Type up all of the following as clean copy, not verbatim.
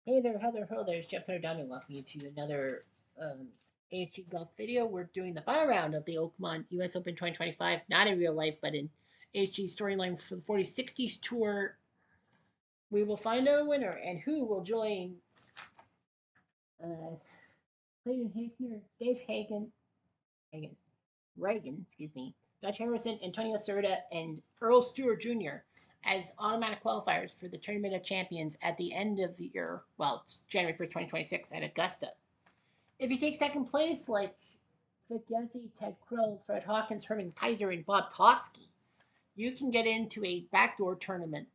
Hey there, Heather. Ho there. It's Jeff Diamond. Welcome you to another ASG Golf video. We're doing the final round of the Oakmont US Open 2025, not in real life, but in ASG storyline for the 4060s tour. We will find a winner and who will join uh, Clayton Hafner, Dave Reagan, excuse me, Dutch Harrison, Antonio Cerda, and Earl Stewart Jr. as automatic qualifiers for the Tournament of Champions at the end of the year, well, January 1st, 2026 at Augusta. If you take second place, like Vic Yezzi, Ted Krill, Fred Hawkins, Herman Kaiser, and Bob Toski, you can get into a backdoor tournament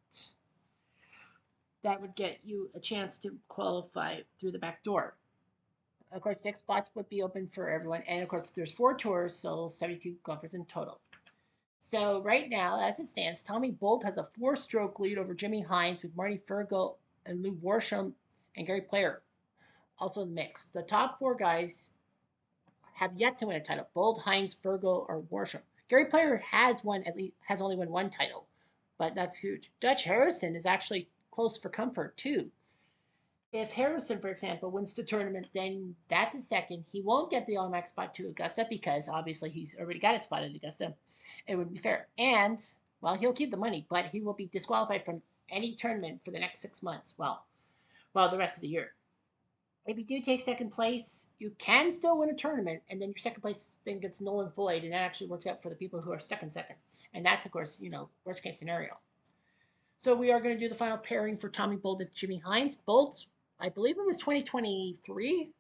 that would get you a chance to qualify through the back door. Of course, 6 spots would be open for everyone, and of course, there's 4 tours, so 72 golfers in total. So right now, as it stands, Tommy Bolt has a 4-stroke lead over Jimmy Hines with Marty Fergal and Lou Worsham and Gary Player also in the mix. The top 4 guys have yet to win a title. Bolt, Hines, Fergal, or Worsham. Gary Player has only won 1 title, but that's huge. Dutch Harrison is actually close for comfort too. If Harrison, for example, wins the tournament, then that's a second. He won't get the automatic spot to Augusta because obviously he's already got a spot at Augusta. It would be fair. And, well, he'll keep the money, but he will be disqualified from any tournament for the next 6 months. Well, the rest of the year. If you do take second place, you can still win a tournament, and then your second place thing gets null and void, and that actually works out for the people who are stuck in second. And that's, of course, worst case scenario. So we are going to do the final pairing for Tommy Bolt and Jimmy Hines. Bolt, I believe it was 2023,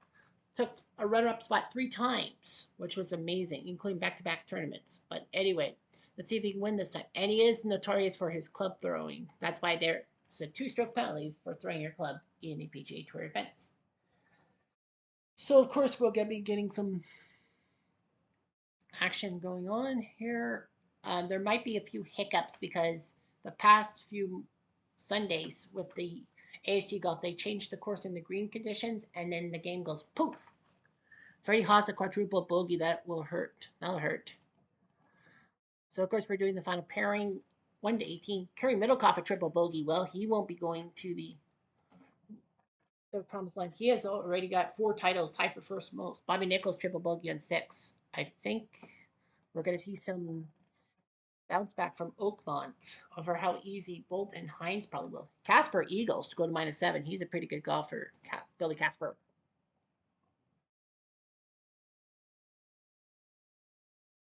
took a runner-up spot 3 times, which was amazing, including back-to-back tournaments. But anyway, let's see if he can win this time. And he is notorious for his club throwing. That's why there's a 2-stroke penalty for throwing your club in a PGA Tour event. So of course we'll be getting some action going on here. There might be a few hiccups because the past few Sundays with the ASG Golf, they changed the course and the green conditions, and then the game goes poof. Freddie Haas a quadruple bogey, that will hurt. That'll hurt. So of course we're doing the final pairing, 1 to 18. Kerry Middlecoff a triple bogey. Well, he won't be going to the promised land. He has already got 4 titles, tied for first most. Bobby Nichols triple bogey on 6. I think we're going to see some bounce back from Oakmont over how easy Bolt and Hines probably will. Casper Eagles to go to -7. He's a pretty good golfer, Billy Casper.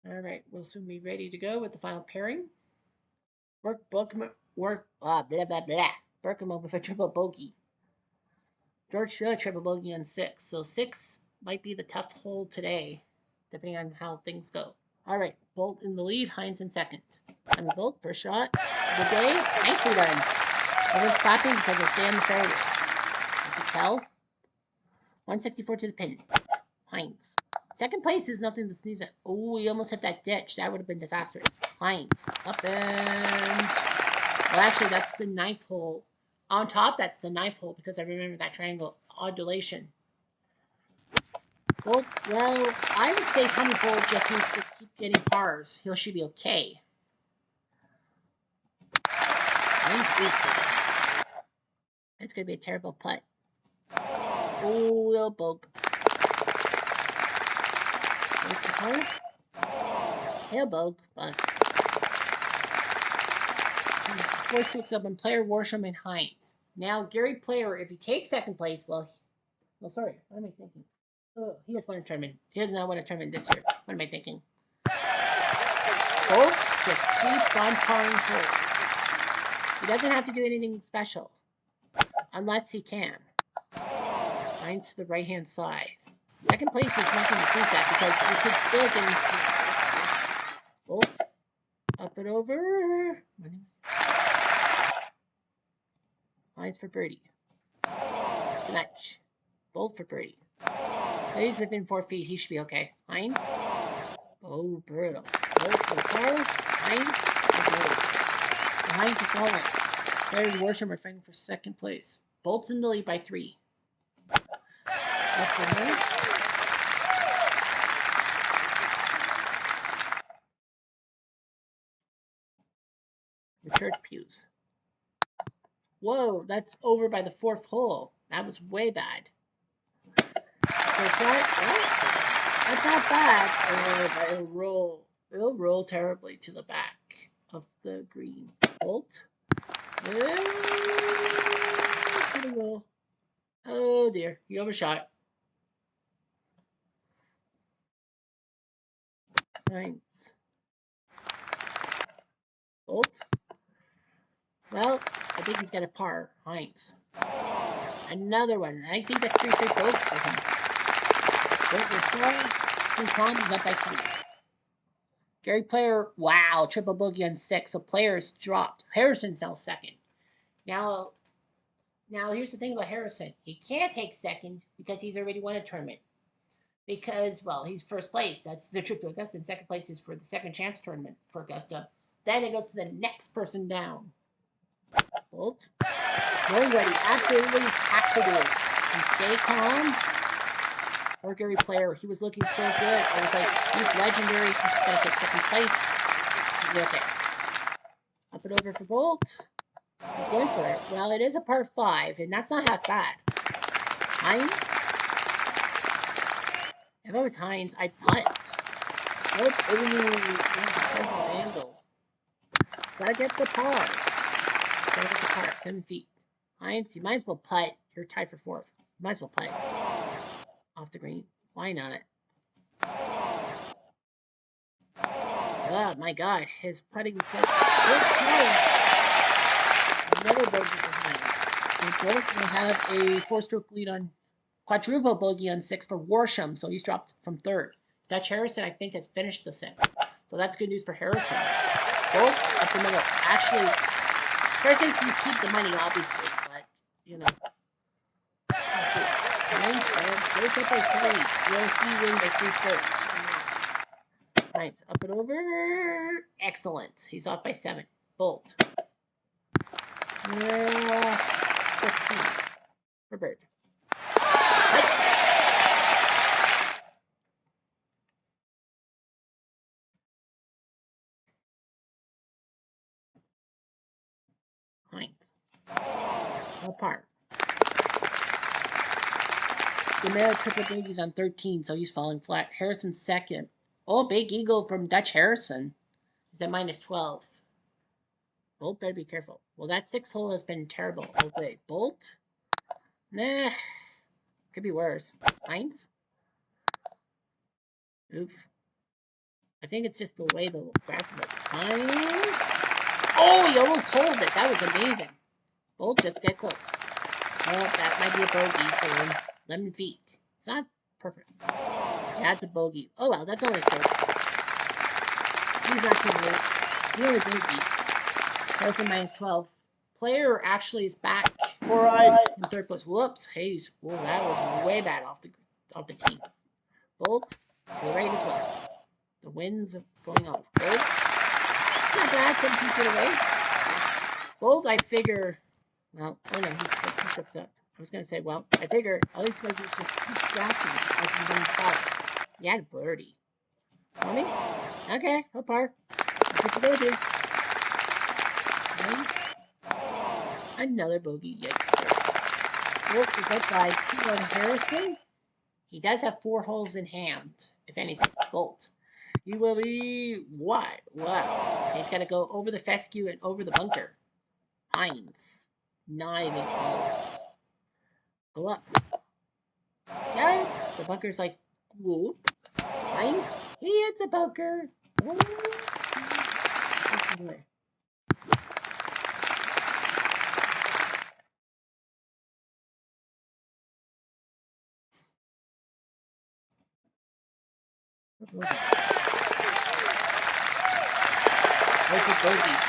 All right, we'll soon be ready to go with the final pairing. Burkham with a triple bogey. George Shiller triple bogey on 6. So 6 might be the tough hole today, depending on how things go. All right, Bolt in the lead, Hines in second. Tommy Bolt, first shot. Good day. Nicely done. Everyone's clapping because they stay on the fairway. You can tell. 164 to the pin. Hines. Second place is nothing to sneeze at. Oh, he almost hit that ditch. That would have been disastrous. Hines. Up and... Well, actually, that's the 9th hole. On top, that's the 9th hole because I remember that triangle ondulation. Well, I would say Tommy Bolt just needs to keep getting pars. He should be okay. It's going to be a terrible putt. Oh, little bug. Hail bug, but he's forced to accept on Player, Worsham, and Hines. Now, Gary Player, if he takes second place, sorry, what am I thinking? Oh, he has won a tournament. He has not won a tournament this year. What am I thinking? Bolt just keeps on parring holes. He doesn't have to do anything special. Unless he can. Hines to the right-hand side. Second place is nothing to sneeze at because he could still get Bolt up and over. Hines for birdie. Match. Bolt for birdie. He's within 4 feet. He should be okay. Hines. Oh, brutal. Bolt for the car. Hines for birdie. Hines is falling. Larry and Worsham are fighting for second place. Bolt's in the lead by 3. The church pews. Whoa, that's over by the 4th hole. That was way bad. So that's not bad. But it'll roll terribly to the back of the green. Bolt. Oh dear, you overshot. Nice. Bolt. Well, I think he's got a par. Heinz. Another one. I think that's 3 straight bolts for him. Bolt restoring. Tom is up by 3. Gary Player, wow, triple bogey on 6. So Player's dropped. Harrison's now second. Now here's the thing about Harrison. He can't take second because he's already won a tournament. Because, well, he's first place. That's the trip to Augusta. And second place is for the second chance tournament for Augusta. Then it goes to the next person down. Bolt. Knowing what he absolutely has to do. And stay calm. Or Gary Player, he was looking so good. I was like, he's legendary. He's going to take second place. He's okay. Up and over for Bolt. He's going for it. Well, it is a par 5, and that's not half bad. Heinz. If I was Heinz, I'd putt. Nope. Ooh, angle. Gotta get the par. 7 feet. Heinz, you might as well putt. You're tied for 4th. You might as well putt. Off the green. Why not? Oh my god, his putting is so good. Another bogey for Heinz. We both will have a 4-stroke lead on quadruple bogey on 6 for Warsham, so he's dropped from 3rd. Dutch Harrison, I think, has finished the 6. So that's good news for Harrison. Bolt up the middle. Actually, Harrison can keep the money, obviously, but, you know. Both up by 3. Will he win by 3 strokes? Heinz, up and over. Excellent. He's off by 7. Bolt. 15. For Bird. Heinz. No par. Gamera triple bogeys on 13, so he's falling flat. Harrison second. Oh, big eagle from Dutch Harrison. He's at minus 12. Bolt better be careful. Well, that 6th hole has been terrible all day. Bolt? Nah. Could be worse. Heinz? Oof. I think it's just the way the graph looks. Heinz? Oh, he almost holed it. That was amazing. Bolt, just get close. Oh, that might be a bogey for him. 11 feet. It's not perfect. Yeah, it's a bogey. Oh, well, that's only a stroke. He's not too late. The only bogey. Harrison minus 12. Player actually is back. All right. In 3rd place. Whoops. Hayes. Whoa, that was way bad off the tee. Bolt to the right as well. The winds are going off. Bolt. Not bad. 17 feet away. Bolt, I figure. Well, oh no, he trips up. I was going to say, well, I figure all these guys just keep drafting as he's going to fall. He had a birdie. Money? Okay, no par. That's what they do. Another bogey. Yikes. Bolt is up by 2 on Harrison. He does have 4 holes in hand, if anything. Bolt. You will be what? Wow. He's got to go over the fescue and over the bunker. Heinz. Not even close. Go up. Yeah. The bunker's like, whoop. Heinz. He hits a bunker. Both bogeys.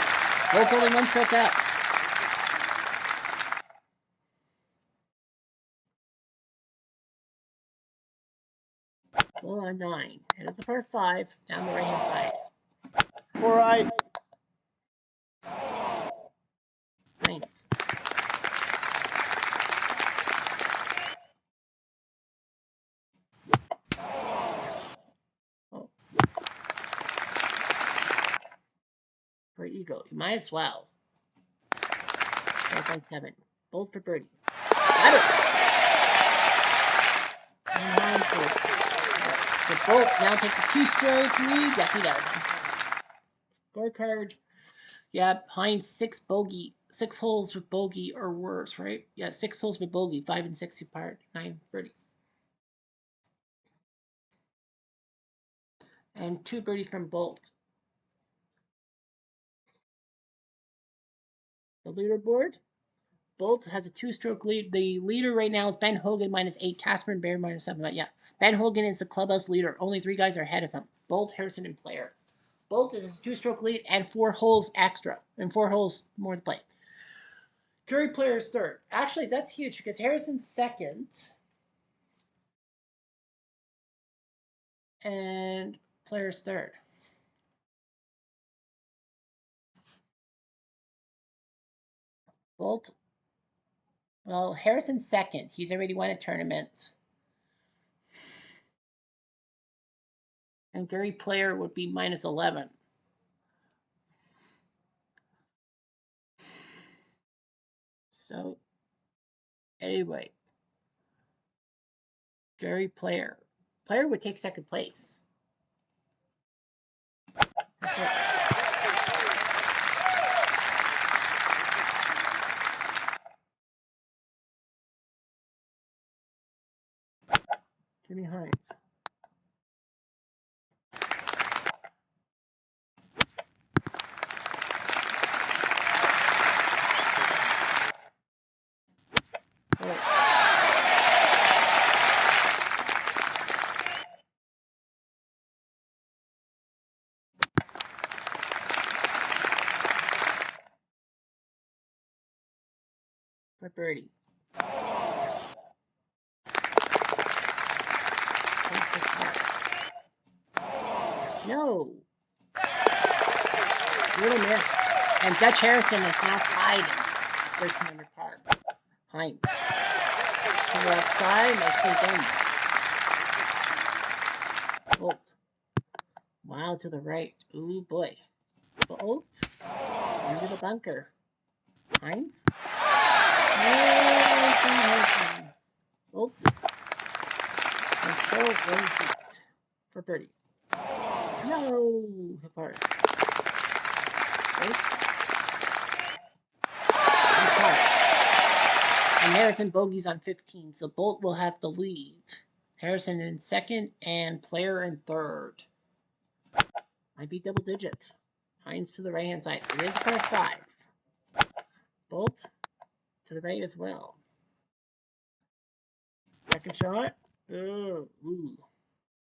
Both only 1 stroke up. Well, on 9. And it's a par 5 down the right-hand side. All right. Nice. Oh. For eagle. You might as well. 4 by 7. Bolt for birdie. Got it. Bolt now takes a 2-stroke lead. Yes, he does. Scorecard. Yeah, Hines 6 holes with bogey or worse, right? Yeah, 6 holes with bogey, 5 and 6 apart, 9 birdie. And 2 birdies from Bolt. The leaderboard. Bolt has a 2-stroke lead. The leader right now is Ben Hogan -8, Casper and Bear -7. But yeah, Ben Hogan is the clubhouse leader. Only 3 guys are ahead of him. Bolt, Harrison, and Player. Bolt is a 2-stroke lead and 4 holes extra, and 4 holes more to play. Curry Player is third. Actually, that's huge because Harrison's second. And Player's third. Bolt. Well, Harrison's second. He's already won a tournament. And Gary Player would be -11. So, anyway, Gary Player. Player would take second place. Jimmy Hines. For birdie. No. Little miss. And Dutch Harrison is now tied in 13 under par. Hines. To the left side, nicely done. Bolt. Wow, to the right. Ooh, boy. Bolt. Into the bunker. Hines. Bolt. And so 1 feet for birdie. No, apart. And Harrison bogeys on 15, so Bolt will have the lead. Harrison in second and Player in third. Might be double digits. Hines to the right hand side. It is par 5. Bolt to the right as well. Second shot. Ooh.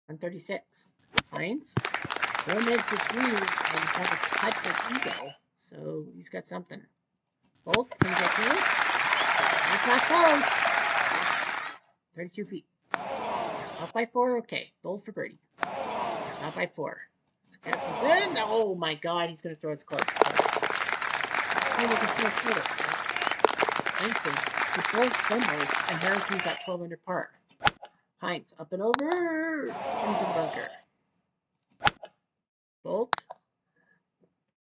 136. Hines. Go mid for 3 and has a putt for ego. So he's got something. Bolt, can you get close? That's not close. 32 feet. Off by 4, okay. Bolt for birdie. Off by 4. Let's get this in. Oh my god, he's going to throw his club. With both fumbles, and Harrison's at 12 under par. Hines up and over into the bunker. Bolt.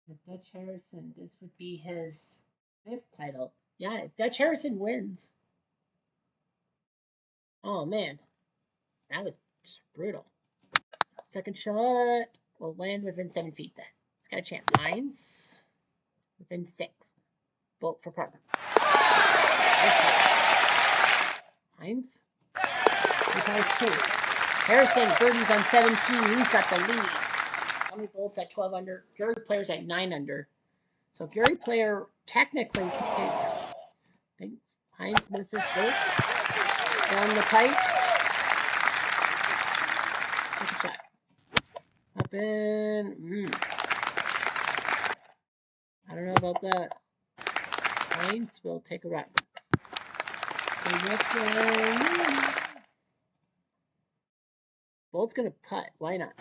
With Dutch Harrison, this would be his 5th title. Yeah, if Dutch Harrison wins. Oh man, that was brutal. Second shot will land within 7 feet then. It's got a chance. Hines within 6. Bolt for par. Hines. He 2. Harrison, birdies on 17. He's got the lead. Tommy Bolt's at 12 under. Gary Player's at 9 under. So Gary Player technically can take things. Hines misses Bolt. Down the pipe. Take a shot. Up in. I don't know about that. Hines will take a run. Bolt's going to putt. Why not?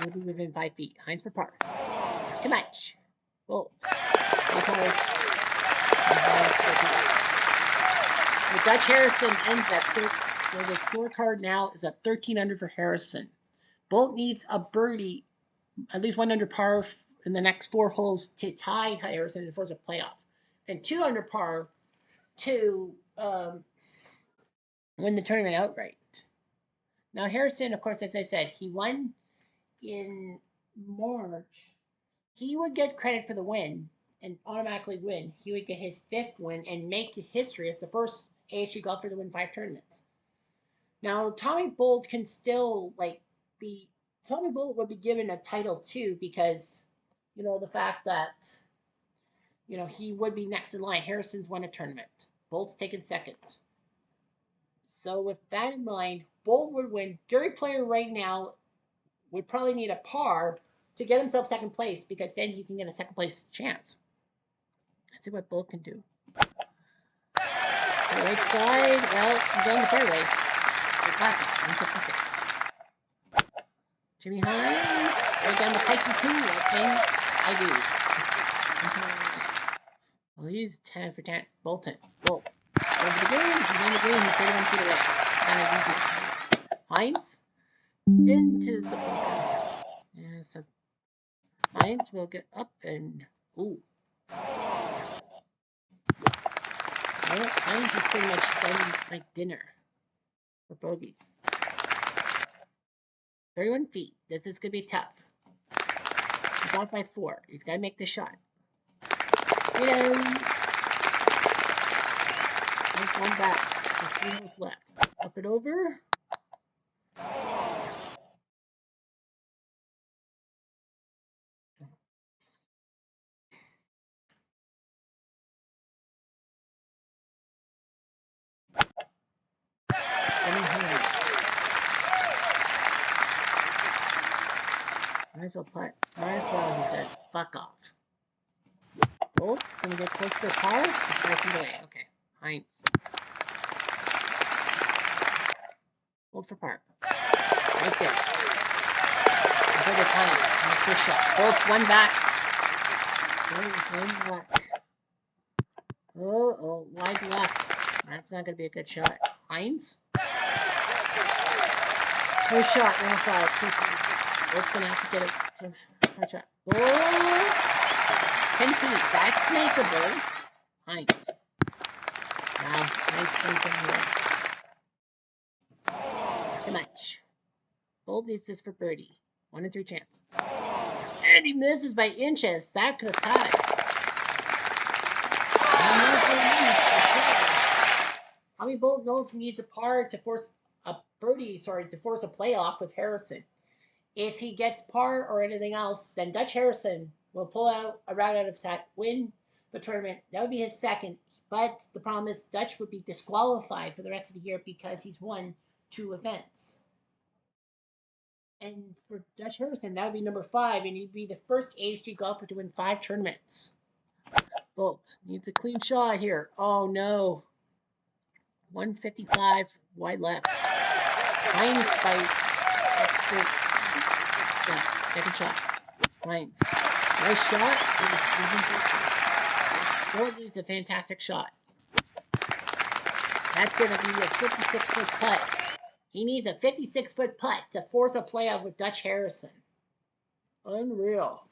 Maybe within 5 feet. Hines for par. Too much. Bolt. The Dutch Harrison ends at 13. So the scorecard now is at 13 under for Harrison. Bolt needs a birdie, at least 1 under par in the next 4 holes to tie Harrison and force a playoff. And 2 under par to win the tournament outright. Now Harrison, of course, as I said, he won in March. He would get credit for the win and automatically win. He would get his 5th win and make history as the first ASG golfer to win 5 tournaments. Now Tommy Bolt can still be Tommy Bolt would be given a title too because the fact that he would be next in line. Harrison's won a tournament. Bolt's taken second. So with that in mind, Bolt would win. Gary Player right now would probably need a par to get himself second place because then he can get a second place chance. Let's see what Bolt can do. The right side, well, he's on the fairway. We're clapping. 166. Jimmy Hines, right down the pikey too. I do. Well, he's 10 for 10. Bolton. Bolt. Over the green. He's on the green. He's 31 feet away. Hines. Into the bunker. Yeah, so Hines will get up and... Ooh. Well, Hines is pretty much done like dinner for bogey. 31 feet. This is going to be tough. He's off by 4. He's got to make the shot. There's one back. There's 3 holes left. Up and over. Might as well putt. Might as well, he says. Fuck off. Bolt, gonna get close to the par. He's 5 feet away. Okay. Hines. Bolt for par. Right there. Look at Hines. On the first shot. Bolt's one back. Bolt's one back. Oh, wide left. That's not gonna be a good shot. Hines. First shot, 105. 2 feet. Bolt's gonna have to get it to first shot. Oh! 10 feet. That's makeable. Hines. Wow. Nice thinking here. Too much. Bolt needs this for birdie. 1 in 3 chance. And he misses by inches. That could have tied. Tommy Bolt knows he needs a par to force a birdie, to force a playoff with Harrison. If he gets par or anything else, then Dutch Harrison will pull out a round out of his hat, win the tournament. That would be his second. But the problem is Dutch would be disqualified for the rest of the year because he's won 2 events. And for Dutch Harrison, that would be number 5, and he'd be the first ASG golfer to win 5 tournaments. Bolt needs a clean shot here. Oh no. 155 wide left. Hines by expert. Second shot. Hines. Nice shot. Bolt needs a fantastic shot. That's going to be a 56-foot putt. He needs a 56-foot putt to force a playoff with Dutch Harrison. Unreal.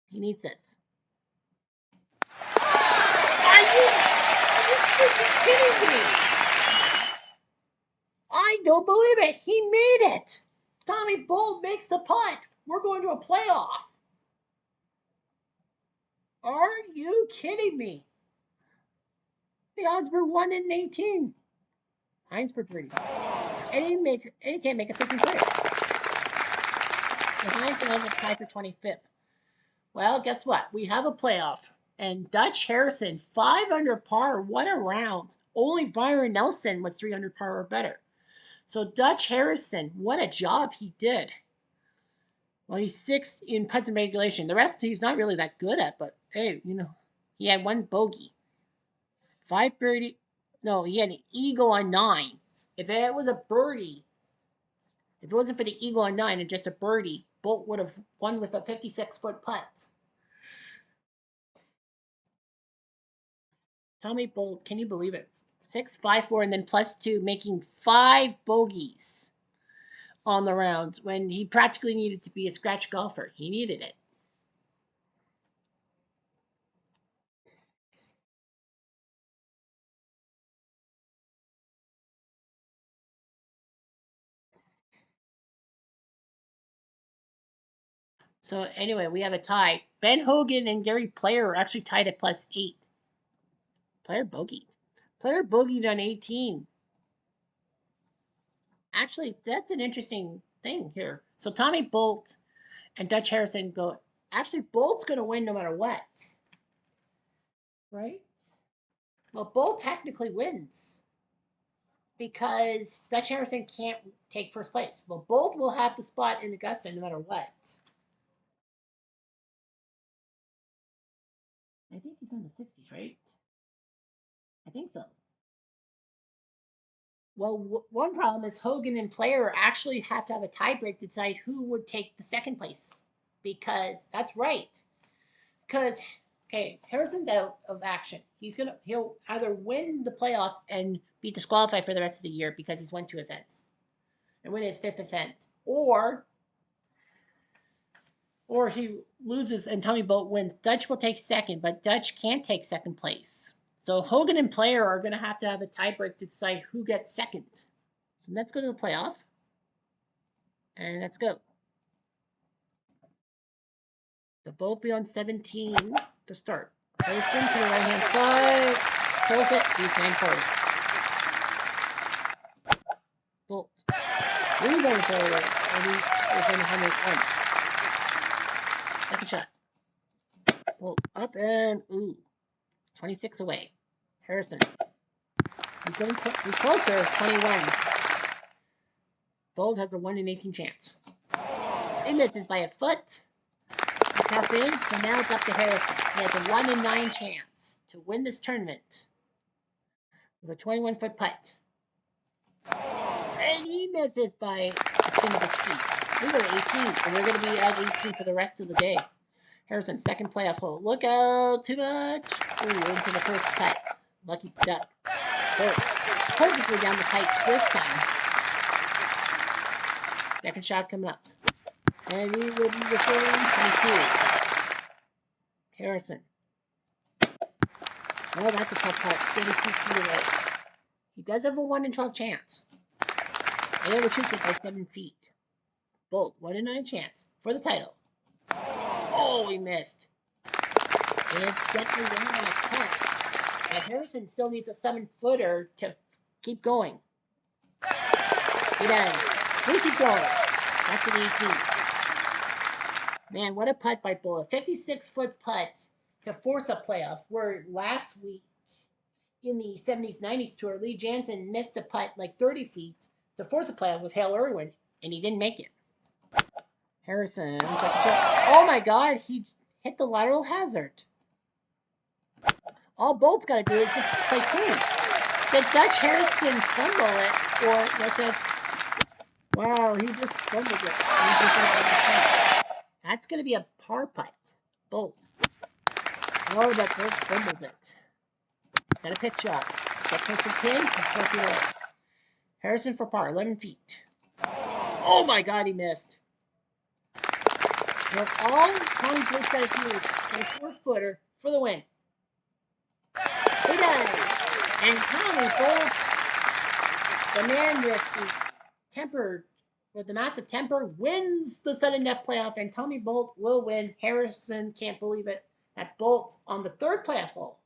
He needs this. Are you kidding me? I don't believe it. He made it. Tommy Bolt makes the putt. We're going to a playoff. Are you kidding me? The odds were 1 in 18. Hines for 3. And he can't make a freaking player. The Hines can end up tied for 25th. Well, guess what? We have a playoff. And Dutch Harrison, 5 under par. What a round. Only Byron Nelson was 3 under par or better. So Dutch Harrison, what a job he did. Well, he's 6th in putts and regulation. The rest he's not really that good at, but hey, he had 1 bogey. 5 birdie. No, he had an eagle on 9. If it was a birdie, if it wasn't for the eagle on 9 and just a birdie, Bolt would have won with a 56-foot putt. Tommy Bolt, can you believe it? 6, 5, 4, and then +2, making 5 bogeys on the round when he practically needed to be a scratch golfer. He needed it. So anyway, we have a tie. Ben Hogan and Gary Player are actually tied at +8. Player bogeyed. Player bogeyed on 18. Actually, that's an interesting thing here. So Tommy Bolt and Dutch Harrison go. Actually, Bolt's going to win no matter what. Right? Well, Bolt technically wins because Dutch Harrison can't take first place. Well, Bolt will have the spot in Augusta no matter what. I think he's from the 60s, right? I think so. Well, one problem is Hogan and Player actually have to have a tiebreak to decide who would take the second place. Because that's right. Because okay, Harrison's out of action. He'll either win the playoff and be disqualified for the rest of the year because he's won 2 events and win his 5th event, or he loses and Tommy Bolt wins. Dutch will take second, but Dutch can't take second place. So Hogan and Player are going to have a tiebreak to decide who gets second. So let's go to the playoff. And let's go. They'll both be on 17 to start. Harrison to the right-hand side. Pulls it. He's 9 forward. Bolt. He's on forward. And he's within 101. Second shot. Bolt up and ooh. 26 away. Harrison. He's closer. 21. Bolt has a 1 in 18 chance. He misses by a foot. Tap in, so now it's up to Harrison. He has a 1 in 9 chance to win this tournament with a 21-foot putt. And he misses by the skin of his teeth. We go to 18, and we're going to be at 18 for the rest of the day. Harrison, second playoff hole. Look out, too much. Ooh, into the first putt. Lucky duck. Perfectly down the pipe this time. Second shot coming up. And he will be within 22. Harrison. Oh, that's a tough putt. 32 feet away. He does have a 1 in 12 chance. And overshoots it by 7 feet. Bolt, 1 in 9 chance for the title. Oh, he missed. And it's definitely one on a putt. And Harrison still needs a 7-footer to keep going. He does. We keep going. That's an 18. Man, what a putt by Bolt. A 56-foot putt to force a playoff. Where last week in the 70s, 90s tour, Lee Janzen missed a putt like 30 feet to force a playoff with Hale Irwin, and he didn't make it. Harrison, oh my God, he hit the lateral hazard. All Bolt's got to do is just play clean. Did Dutch Harrison fumble it, or what's that? Wow, he just fumbled it. That's going to be a par putt. Bolt. Oh, that Bolt fumbled it. Got a pitch shot. Get close to the pin. He's 4 feet away. Harrison for par, 11 feet. Oh my God, he missed. Well, all Tommy Bolt's got to do is get a 4-footer for the win. He does. And Tommy Bolt, the man with the massive temper, wins the sudden death playoff, and Tommy Bolt will win. Harrison can't believe it. That Bolt on the 3rd playoff hole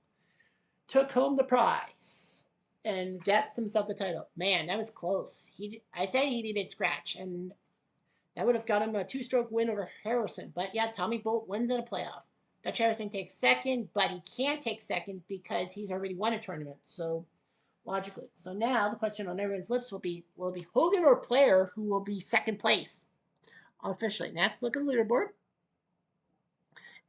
took home the prize and gets himself the title. Man, that was close. I said he needed scratch, and that would have got him a 2-stroke win over Harrison. But yeah, Tommy Bolt wins in a playoff. Dutch Harrison takes second, but he can't take second because he's already won a tournament. So logically. So now the question on everyone's lips will it be Hogan or Player who will be second place officially? And let's look at the leaderboard.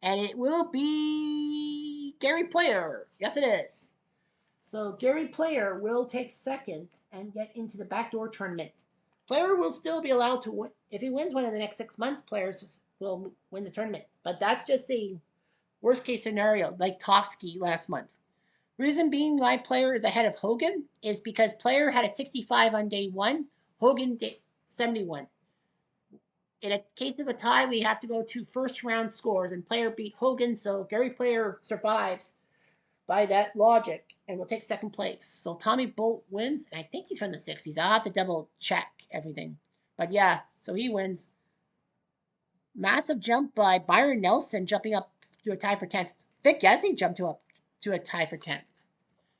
And it will be Gary Player. Yes, it is. So Gary Player will take second and get into the backdoor tournament. Player will still be allowed to win. If he wins one in the next 6 months, Players will win the tournament. But that's just the worst case scenario, like Toski last month. Reason being why Player is ahead of Hogan is because Player had a 65 on day 1, Hogan 71. In a case of a tie, we have to go to first round scores, and Player beat Hogan, so Gary Player survives by that logic and will take second place. So Tommy Bolt wins, and I think he's from the 60s. I'll have to double check everything. But yeah, so he wins. Massive jump by Byron Nelson, jumping up to a tie for 10th. Vic Yesi jumped up to a tie for 10th.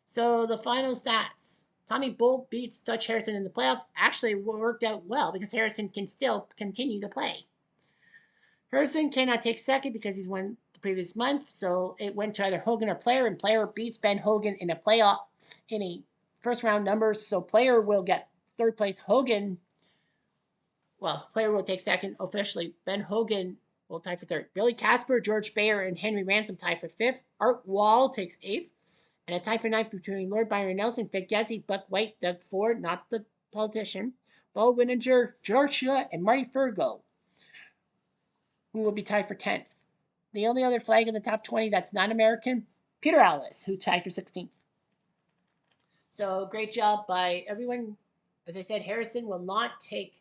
So the final stats. Tommy Bolt beats Dutch Harrison in the playoff. Actually worked out well because Harrison can still continue to play. Harrison cannot take second because he's won the previous month, so it went to either Hogan or Player, and Player beats Ben Hogan in a playoff in a first round numbers. So Player will get third place. Hogan, well, Player will take second officially. Ben Hogan will tie for third. Billy Casper, George Bayer, and Henry Ransom tie for fifth. Art Wall takes eighth. And a tie for ninth between Lord Byron Nelson, Vic Yesi, Buck White, Doug Ford, not the politician, Bo Winninger, George Shua, and Marty Fergo, who will be tied for 10th. The only other flag in the top 20 that's not American, Peter Allis, who tied for 16th. So great job by everyone. As I said, Harrison will not take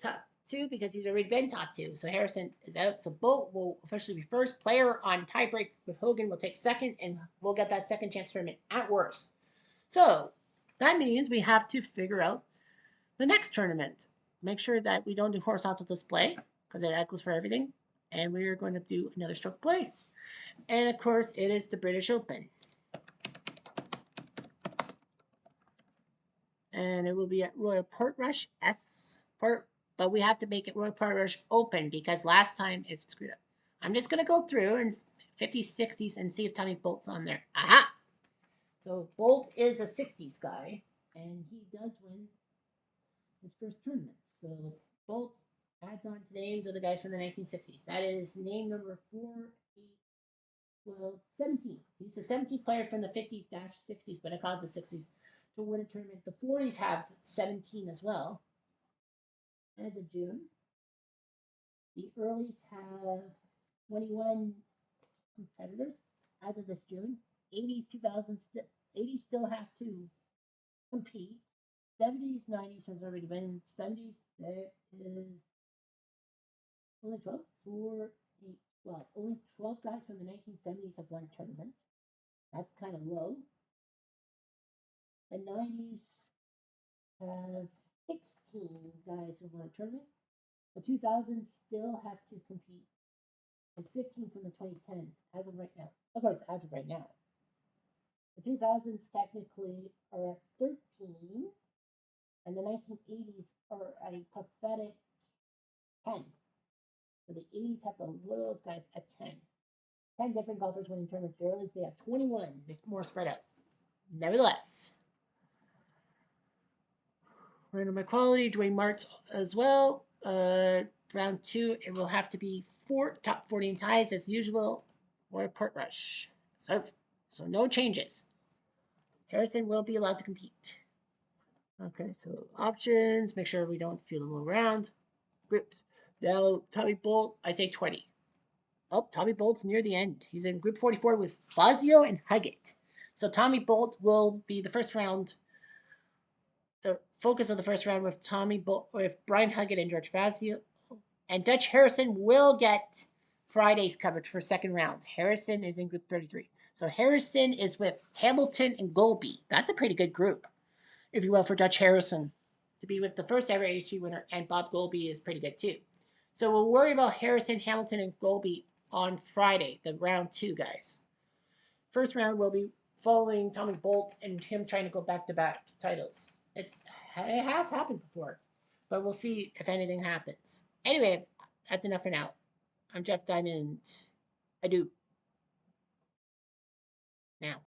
top two because he's already been top two. So Harrison is out. So Bolt will officially be first. Player on tiebreak with Hogan will take second, and we'll get that second chance tournament at worst. So that means we have to figure out the next tournament. Make sure that we don't do horizontal display because that goes for everything. And we are going to do another stroke play. And of course, it is the British Open. And it will be at Royal Portrush S Port, but we have to make it Royal Portrush Open because last time it screwed up. I'm just going to go through and 50s, 60s and see if Tommy Bolt's on there. Aha! So Bolt is a 60s guy, and he does win his first tournament. So Bolt adds on to the names of the guys from the 1960s. That is name number 17. He's the 17th player from the 50s-60s, but I call it the 60s to win a tournament. The 40s have 17 as well. As of June, the earlies have 21 competitors as of this June. 80s, 2000s, 80s still have to compete. 70s, 90s has already been. 70s, there is only 12, 4, 8, 12. Only 12 guys from the 1970s have won a tournament. That's kind of low. The 90s have 16 guys who won a tournament. The 2000s still have to compete. And 15 from the 2010s as of right now. Of course, as of right now. The 2000s technically are at 13, and the 1980s are at a pathetic 10. So the 80s have the lowest guys at 10. 10 different golfers winning tournaments. The earlies, they have 21. There's more spread out. Nevertheless, random equality, Dwayne Martz as well. Round two, it will have to be top 14 ties as usual, or a Portrush. So no changes. Harrison will be allowed to compete. Okay, so options, make sure we don't feel the low round. Groups. Now, Tommy Bolt, I say 20. Oh, Tommy Bolt's near the end. He's in group 44 with Fazio and Huggett. So Tommy Bolt will be the first round, the focus of the first round with Tommy Bolt, with Brian Huggett and George Fazio. And Dutch Harrison will get Friday's coverage for second round. Harrison is in group 33. So Harrison is with Hamilton and Golby. That's a pretty good group, if you will, for Dutch Harrison to be with the first ever ASG winner, and Bob Golby is pretty good too. So we'll worry about Harrison, Hamilton, and Golby on Friday, the round two guys. First round will be following Tommy Bolt and him trying to go back-to-back titles. It has happened before, but we'll see if anything happens. Anyway, that's enough for now. I'm Jeff Diamond. Adieu. Now.